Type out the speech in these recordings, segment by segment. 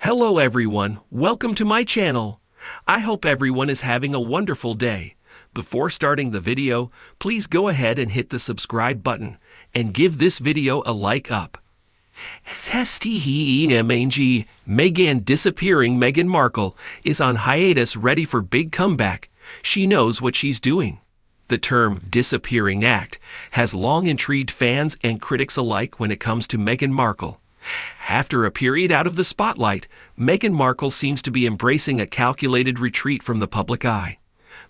Hello everyone, welcome to my channel. I hope everyone is having a wonderful day. Before starting the video, please go ahead and hit the subscribe button and give this video a like up. Meghan disappearing Meghan Markle is on hiatus, ready for big comeback. She knows what she's doing. The term disappearing act has long intrigued fans and critics alike when it comes to Meghan Markle. After a period out of the spotlight, Meghan Markle seems to be embracing a calculated retreat from the public eye.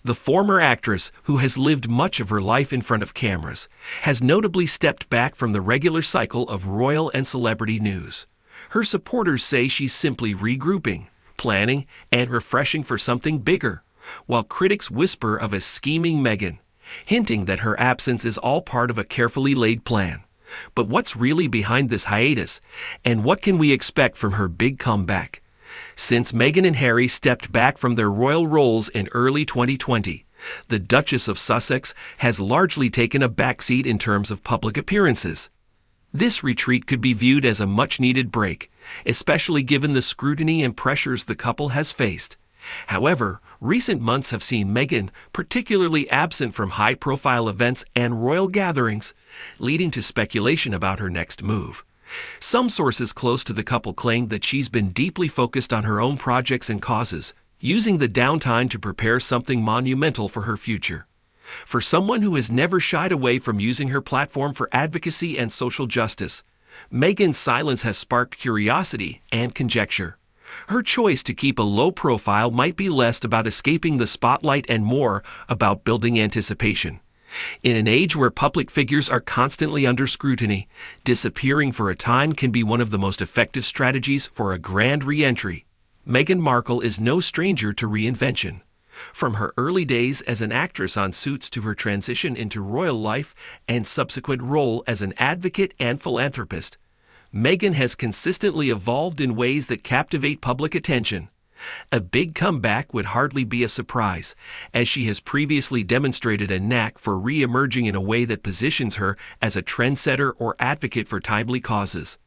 The former actress, who has lived much of her life in front of cameras, has notably stepped back from the regular cycle of royal and celebrity news. Her supporters say she's simply regrouping, planning, and refreshing for something bigger, while critics whisper of a scheming Meghan, hinting that her absence is all part of a carefully laid plan. But what's really behind this hiatus, and what can we expect from her big comeback? Since Meghan and Harry stepped back from their royal roles in early 2020, the Duchess of Sussex has largely taken a backseat in terms of public appearances. This retreat could be viewed as a much-needed break, especially given the scrutiny and pressures the couple has faced. However, recent months have seen Meghan particularly absent from high-profile events and royal gatherings, leading to speculation about her next move. Some sources close to the couple claim that she's been deeply focused on her own projects and causes, using the downtime to prepare something monumental for her future. For someone who has never shied away from using her platform for advocacy and social justice, Meghan's silence has sparked curiosity and conjecture. Her choice to keep a low profile might be less about escaping the spotlight and more about building anticipation. In an age where public figures are constantly under scrutiny, disappearing for a time can be one of the most effective strategies for a grand re-entry. Meghan Markle is no stranger to reinvention. From her early days as an actress on Suits to her transition into royal life and subsequent role as an advocate and philanthropist, Meghan has consistently evolved in ways that captivate public attention. A big comeback would hardly be a surprise, as she has previously demonstrated a knack for re-emerging in a way that positions her as a trendsetter or advocate for timely causes.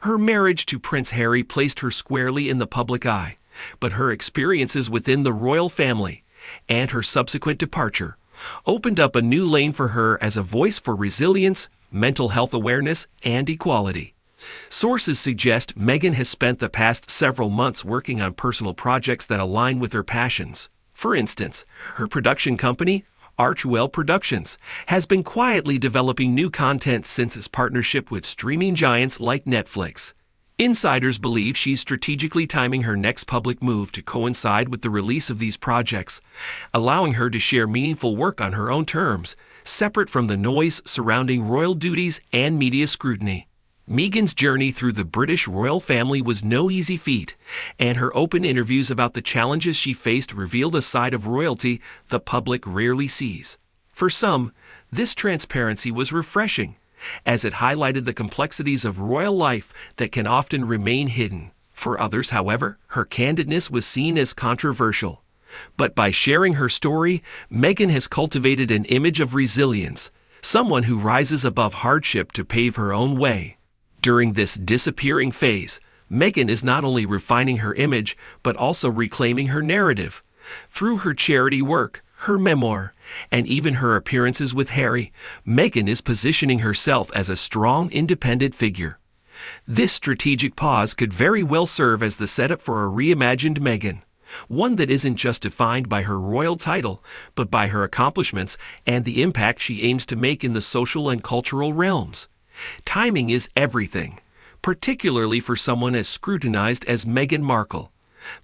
Her marriage to Prince Harry placed her squarely in the public eye, but her experiences within the royal family and her subsequent departure opened up a new lane for her as a voice for resilience, mental health awareness, and equality. Sources suggest Meghan has spent the past several months working on personal projects that align with her passions. For instance, her production company, Archwell Productions, has been quietly developing new content since its partnership with streaming giants like Netflix. Insiders believe she's strategically timing her next public move to coincide with the release of these projects, allowing her to share meaningful work on her own terms, separate from the noise surrounding royal duties and media scrutiny. Meghan's journey through the British royal family was no easy feat, and her open interviews about the challenges she faced revealed a side of royalty the public rarely sees. For some, this transparency was refreshing, as it highlighted the complexities of royal life that can often remain hidden. For others, however, her candidness was seen as controversial. But by sharing her story, Meghan has cultivated an image of resilience, someone who rises above hardship to pave her own way. During this disappearing phase, Meghan is not only refining her image, but also reclaiming her narrative. Through her charity work, her memoir, and even her appearances with Harry, Meghan is positioning herself as a strong, independent figure. This strategic pause could very well serve as the setup for a reimagined Meghan, one that isn't just defined by her royal title, but by her accomplishments and the impact she aims to make in the social and cultural realms. Timing is everything, particularly for someone as scrutinized as Meghan Markle.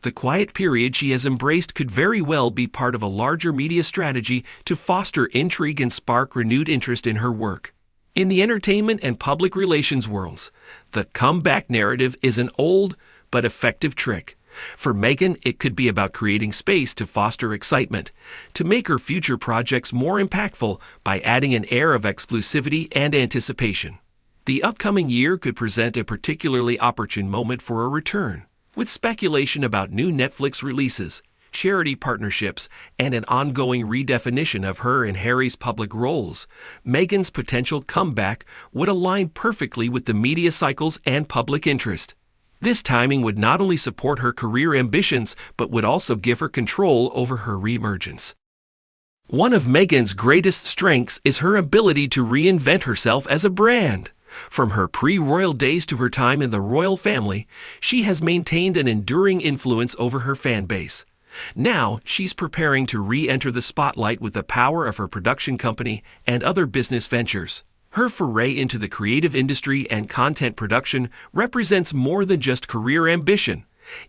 The quiet period she has embraced could very well be part of a larger media strategy to foster intrigue and spark renewed interest in her work. In the entertainment and public relations worlds, the comeback narrative is an old but effective trick. For Meghan, it could be about creating space to foster excitement, to make her future projects more impactful by adding an air of exclusivity and anticipation. The upcoming year could present a particularly opportune moment for a return, with speculation about new Netflix releases, charity partnerships, and an ongoing redefinition of her and Harry's public roles. Meghan's potential comeback would align perfectly with the media cycles and public interest. This timing would not only support her career ambitions, but would also give her control over her reemergence. One of Meghan's greatest strengths is her ability to reinvent herself as a brand. From her pre-royal days to her time in the royal family, she has maintained an enduring influence over her fan base. Now, she's preparing to re-enter the spotlight with the power of her production company and other business ventures. Her foray into the creative industry and content production represents more than just career ambition.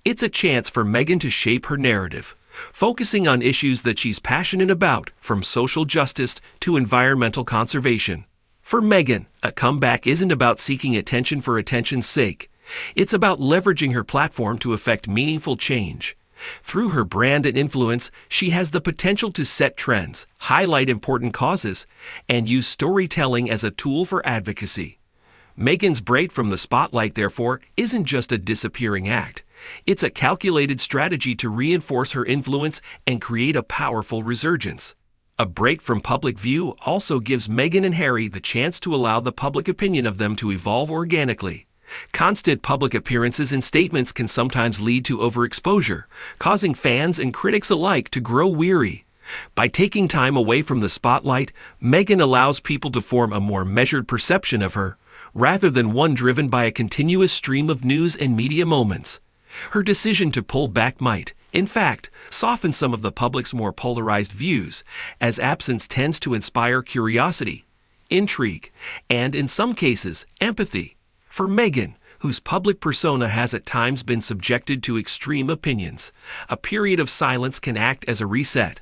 It's a chance for Meghan to shape her narrative, focusing on issues that she's passionate about, from social justice to environmental conservation. For Meghan, a comeback isn't about seeking attention for attention's sake. It's about leveraging her platform to effect meaningful change. Through her brand and influence, she has the potential to set trends, highlight important causes, and use storytelling as a tool for advocacy. Meghan's break from the spotlight, therefore, isn't just a disappearing act. It's a calculated strategy to reinforce her influence and create a powerful resurgence. A break from public view also gives Meghan and Harry the chance to allow the public opinion of them to evolve organically. Constant public appearances and statements can sometimes lead to overexposure, causing fans and critics alike to grow weary. By taking time away from the spotlight, Meghan allows people to form a more measured perception of her, rather than one driven by a continuous stream of news and media moments. Her decision to pull back might, in fact, soften some of the public's more polarized views, as absence tends to inspire curiosity, intrigue, and, in some cases, empathy. For Meghan, whose public persona has at times been subjected to extreme opinions, a period of silence can act as a reset,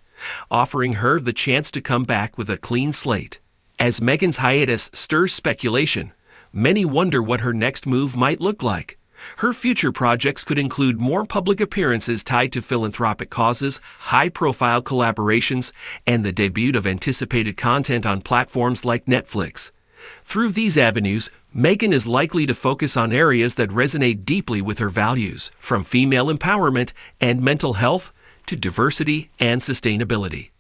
offering her the chance to come back with a clean slate. As Meghan's hiatus stirs speculation, many wonder what her next move might look like. Her future projects could include more public appearances tied to philanthropic causes, high-profile collaborations, and the debut of anticipated content on platforms like Netflix. Through these avenues, Meghan is likely to focus on areas that resonate deeply with her values, from female empowerment and mental health to diversity and sustainability.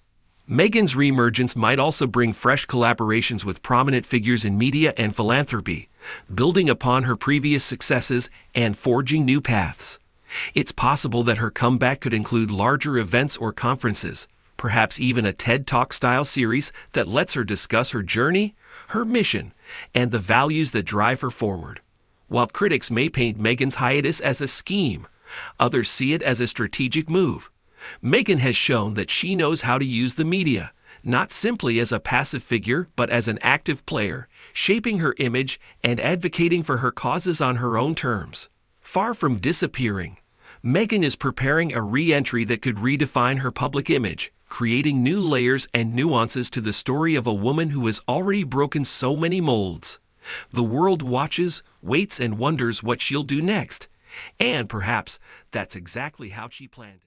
Meghan's reemergence might also bring fresh collaborations with prominent figures in media and philanthropy, building upon her previous successes and forging new paths. It's possible that her comeback could include larger events or conferences, perhaps even a TED Talk-style series that lets her discuss her journey, her mission, and the values that drive her forward. While critics may paint Meghan's hiatus as a scheme, others see it as a strategic move. Meghan has shown that she knows how to use the media, not simply as a passive figure, but as an active player, shaping her image and advocating for her causes on her own terms. Far from disappearing, Meghan is preparing a re-entry that could redefine her public image, creating new layers and nuances to the story of a woman who has already broken so many molds. The world watches, waits, and wonders what she'll do next. And perhaps that's exactly how she planned it.